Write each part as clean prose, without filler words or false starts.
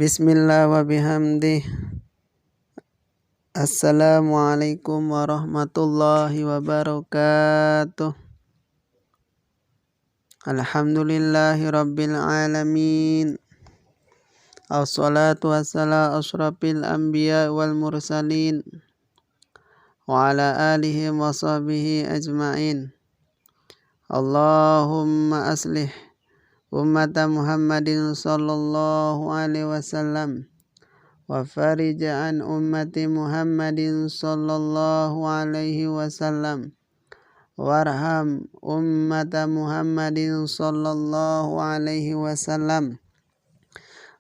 Bismillah wa bihamdih. Assalamualaikum warahmatullahi wabarakatuh. Alhamdulillahi rabbil alamin. Assalatu wassalamu asyrafil anbiya wal mursalin wa ala alihi wa sahbihi ajma'in. Allahumma aslih ummata Muhammadin sallallahu alaihi wasallam wa farij an ummati Muhammadin sallallahu alaihi wasallam warham ummata Muhammadin sallallahu alaihi wasallam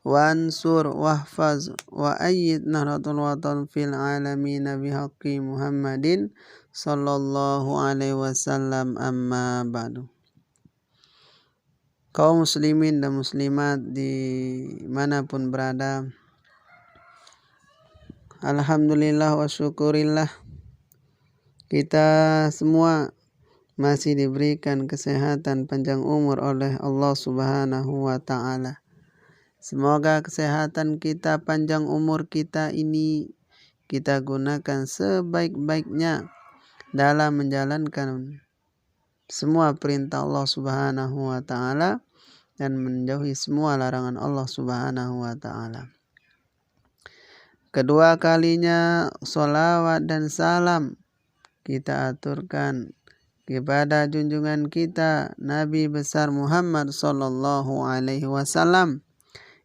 wansur wahfaz wa ayyid nahdlatul watan fil alamin bihaqqi Muhammadin sallallahu alaihi wasallam, amma ba'du. Kaum muslimin dan muslimat dimanapun berada, alhamdulillah wa syukurillah, kita semua masih diberikan kesehatan panjang umur oleh Allah Subhanahu wa ta'ala. Semoga kesehatan kita, panjang umur kita ini kita gunakan sebaik-baiknya dalam menjalankan semua perintah Allah Subhanahu wa ta'ala dan menjauhi semua larangan Allah Subhanahu wa ta'ala. Kedua kalinya sholawat dan salam kita aturkan kepada junjungan kita Nabi besar Muhammad sallallahu alaihi wasallam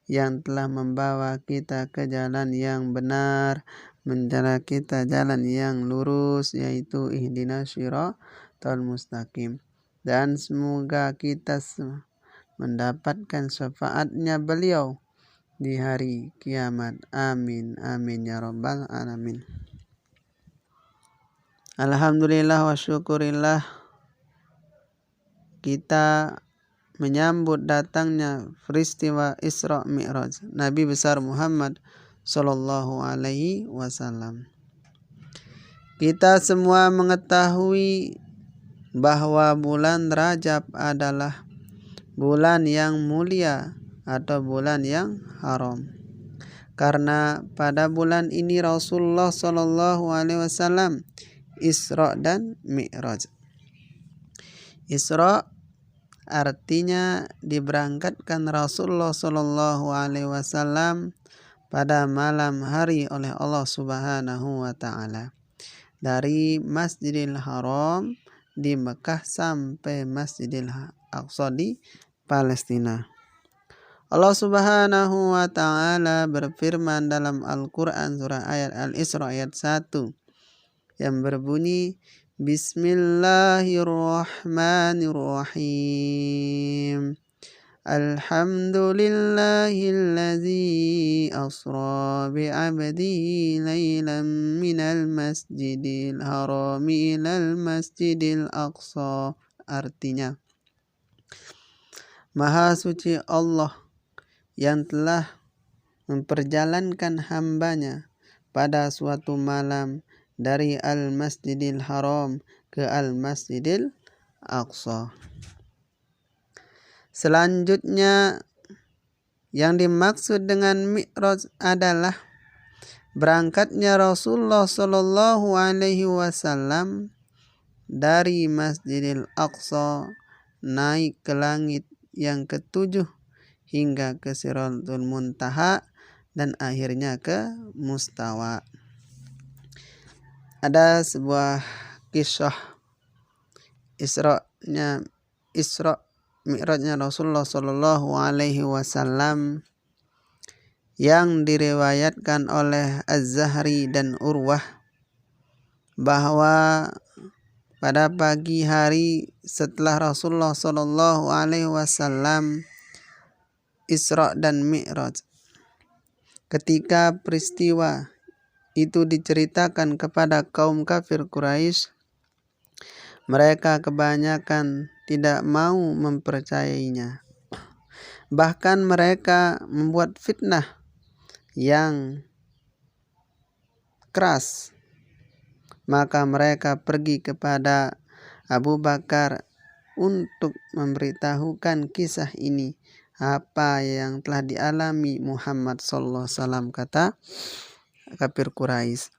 yang telah membawa kita ke jalan yang benar, menjana kita jalan yang lurus, yaitu ihdinas shiratal mustaqim. Dan semoga kita mendapatkan syafaatnya beliau di hari kiamat. Amin, amin ya rabbal alamin. Alhamdulillah wa syukurillah, kita menyambut datangnya peristiwa Isra Mi'raj Nabi besar Muhammad sallallahu alaihi wasallam. Kita semua mengetahui bahwa bulan Rajab adalah bulan yang mulia atau bulan yang haram. Karena pada bulan ini Rasulullah sallallahu alaihi wasallam Isra dan Mi'raj. Isra artinya diberangkatkan Rasulullah sallallahu alaihi wasallam pada malam hari oleh Allah Subhanahu wa ta'ala dari Masjidil Haram di Mekah sampai Masjidil Aqsa di Palestina. Allah Subhanahu wa ta'ala berfirman dalam Al-Quran surah ayat Al-Isra ayat 1 yang berbunyi, Bismillahirrahmanirrahim. Alhamdulillahilladzi asra bi'abdihi laylan minal masjidil harami ilal masjidil aqsa. Artinya, Maha suci Allah yang telah memperjalankan hambanya pada suatu malam dari Al-Masjidil Haram ke Al-Masjidil Aqsa. Selanjutnya, yang dimaksud dengan Mi'raj adalah berangkatnya Rasulullah sallallahu alaihi wasallam dari Masjidil Aqsa naik ke langit yang ketujuh hingga ke Siratul Muntaha dan akhirnya ke Mustawa. Ada sebuah kisah Isra Mi'rajnya Rasulullah sallallahu alaihi wasallam yang diriwayatkan oleh Az-Zahri dan Urwah bahwa pada pagi hari setelah Rasulullah sallallahu alaihi wasallam Isra dan Mi'raj, ketika peristiwa itu diceritakan kepada kaum kafir Quraisy, mereka kebanyakan tidak mau mempercayainya. Bahkan mereka membuat fitnah yang keras. Maka mereka pergi kepada Abu Bakar untuk memberitahukan kisah ini apa yang telah dialami Muhammad sallallahu alaihi wasallam, kata kafir Quraisy.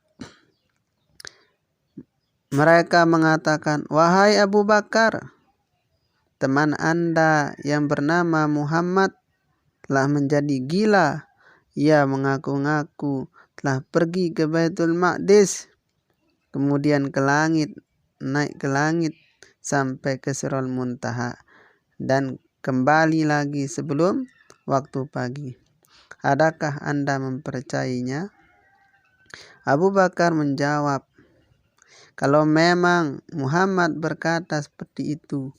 Mereka mengatakan, "Wahai Abu Bakar, teman Anda yang bernama Muhammad telah menjadi gila. Ia mengaku-ngaku telah pergi ke Baitul Maqdis, kemudian ke langit, naik ke langit sampai ke Sidratul Muntaha, dan kembali lagi sebelum waktu pagi. Adakah Anda mempercayainya?" Abu Bakar menjawab, "Kalau memang Muhammad berkata seperti itu,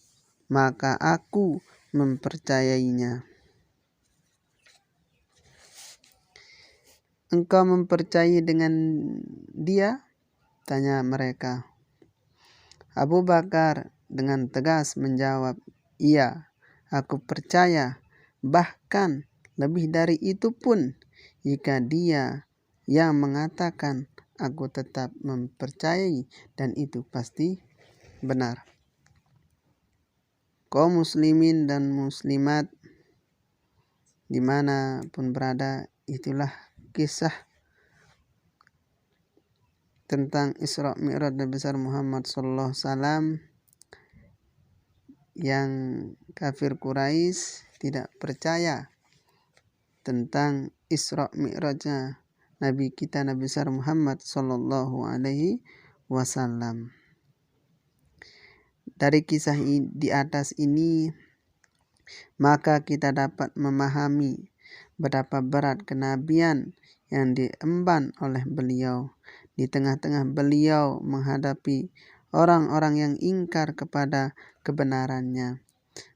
maka aku mempercayainya." "Engkau mempercayai dengan dia?" tanya mereka. Abu Bakar dengan tegas menjawab, "Iya, aku percaya. Bahkan lebih dari itu pun, jika dia yang mengatakan, aku tetap mempercayai dan itu pasti benar." Kaum muslimin dan muslimat dimanapun berada, itulah kisah tentang Isra Mi'raj Nabi besar Muhammad sallallahu alaihi wasallam yang kafir Quraisy tidak percaya tentang Isra Mi'rajnya Nabi kita Nabi besar Muhammad sallallahu alaihi wasallam. Dari kisah di atas ini, maka kita dapat memahami betapa berat kenabian yang diemban oleh beliau. Di tengah-tengah beliau menghadapi orang-orang yang ingkar kepada kebenarannya,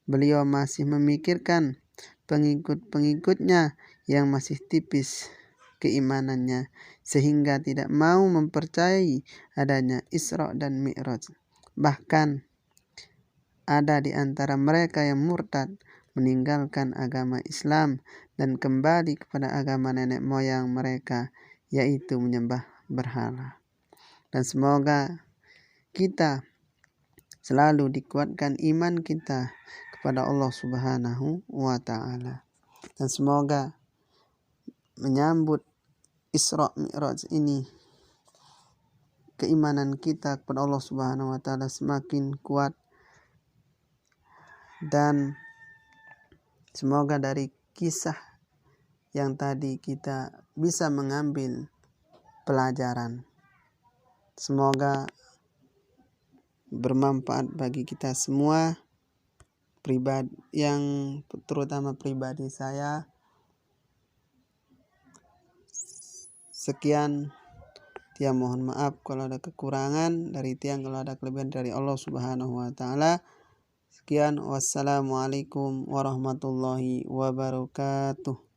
beliau masih memikirkan pengikut-pengikutnya yang masih tipis keimanannya, sehingga tidak mau mempercayai adanya Isra dan Mi'raj. Bahkan ada di antara mereka yang murtad, meninggalkan agama Islam dan kembali kepada agama nenek moyang mereka, yaitu menyembah berhala. Dan semoga kita selalu dikuatkan iman kita kepada Allah Subhanahu wa ta'ala. Dan semoga menyambut Isra Mi'raj ini, keimanan kita kepada Allah Subhanahu wa ta'ala semakin kuat, dan semoga dari kisah yang tadi kita bisa mengambil pelajaran. Semoga bermanfaat bagi kita semua, terutama pribadi saya. Sekian, Tiang mohon maaf kalau ada kekurangan dari Tiang, kalau ada kelebihan dari Allah Subhanahu wa ta'ala. Sekian, wassalamualaikum warahmatullahi wabarakatuh.